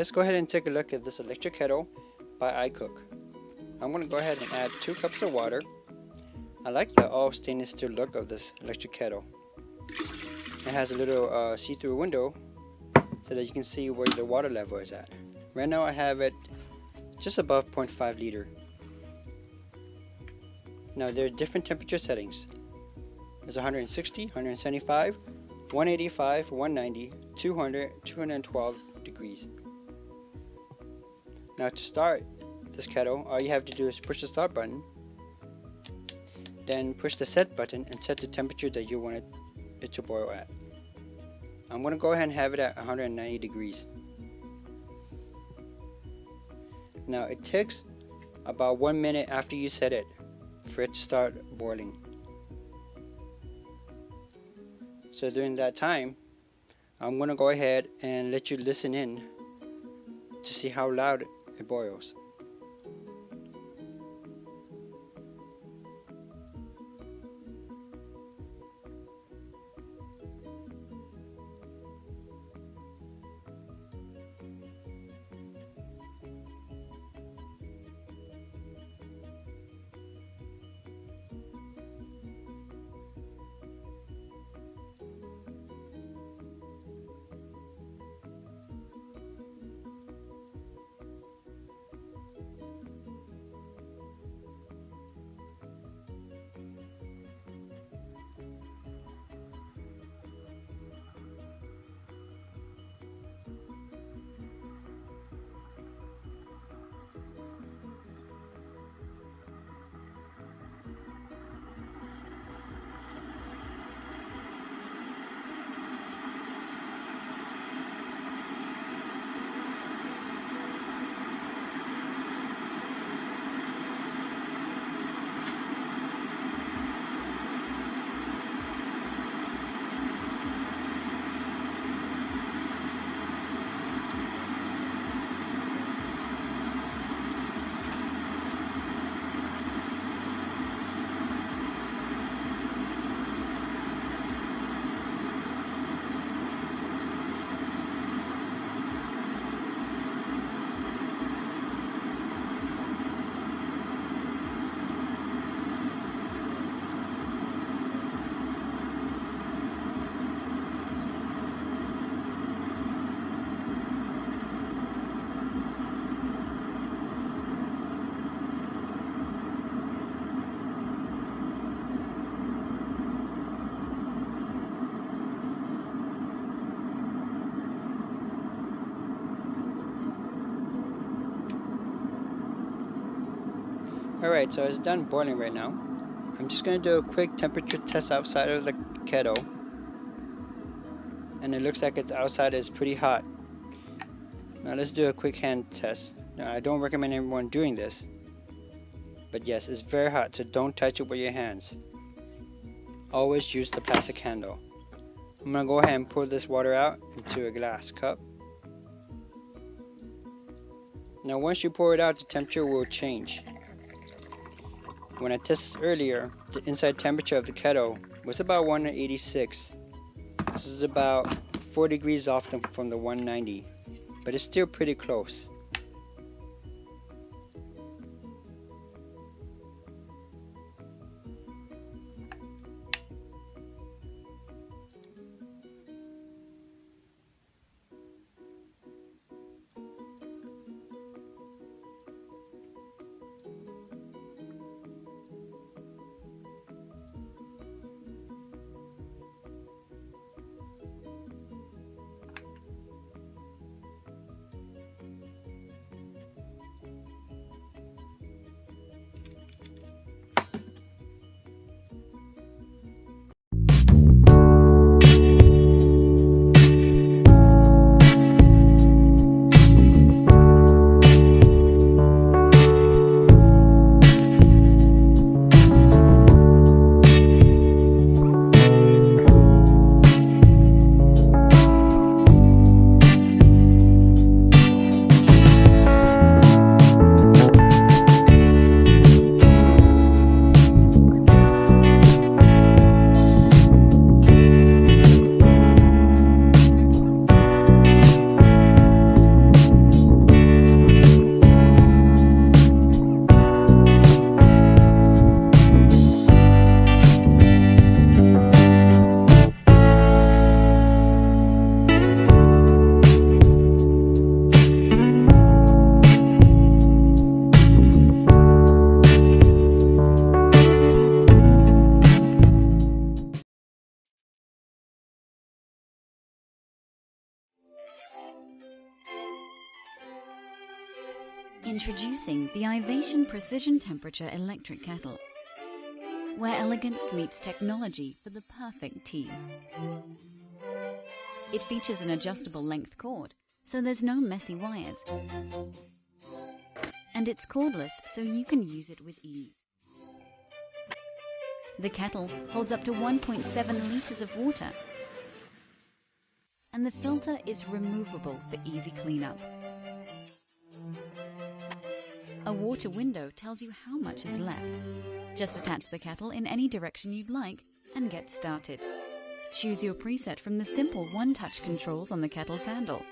let's go ahead and take a look at this electric kettle by iCook. I'm going to go ahead and add 2 cups of water. I like the all stainless steel look of this electric kettle. It has a little see-through window so that you can see where the water level is at. Right now I have it just above 0.5 liter. Now there are different temperature settings. There's 160, 175, 185, 190, 200, 212 degrees. Now to start this kettle, all you have to do is push the start button, then push the set button and set the temperature that you want it to boil at. I'm going to go ahead and have it at 190 degrees. Now it takes about 1 minute after you set it for it to start boiling. So during that time, I'm going to go ahead and let you listen in to see how loud it boils. Alright, so it's done boiling right now. I'm just going to do a quick temperature test outside of the kettle. And it looks like it's outside is pretty hot. Now let's do a quick hand test. Now I don't recommend everyone doing this. But yes, it's very hot, so don't touch it with your hands. Always use the plastic handle. I'm going to go ahead and pour this water out into a glass cup. Now once you pour it out, the temperature will change. When I tested earlier, the inside temperature of the kettle was about 186. This is about 4 degrees off from the 190, but it's still pretty close. Introducing the Ivation Precision Temperature Electric Kettle, where elegance meets technology for the perfect tea. It features an adjustable length cord, so there's no messy wires. And it's cordless, so you can use it with ease. The kettle holds up to 1.7 liters of water, and the filter is removable for easy cleanup. A water window tells you how much is left. Just attach the kettle in any direction you'd like and get started. Choose your preset from the simple one-touch controls on the kettle's handle.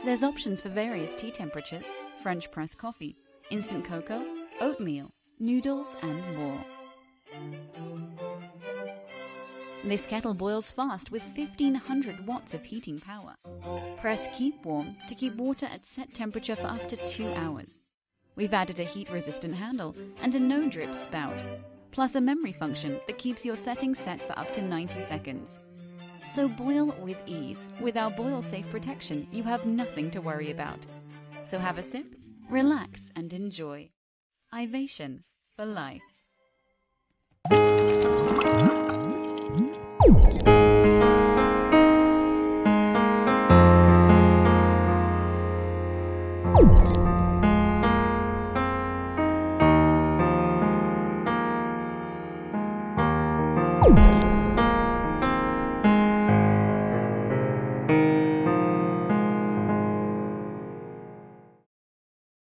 There's options for various tea temperatures, French press coffee, instant cocoa, oatmeal, noodles and more. This kettle boils fast with 1500 watts of heating power. Press Keep Warm to keep water at set temperature for up to 2 hours. We've added a heat-resistant handle and a no-drip spout, plus a memory function that keeps your settings set for up to 90 seconds. So boil with ease. With our boil-safe protection, you have nothing to worry about. So have a sip, relax and enjoy. Ivation for life.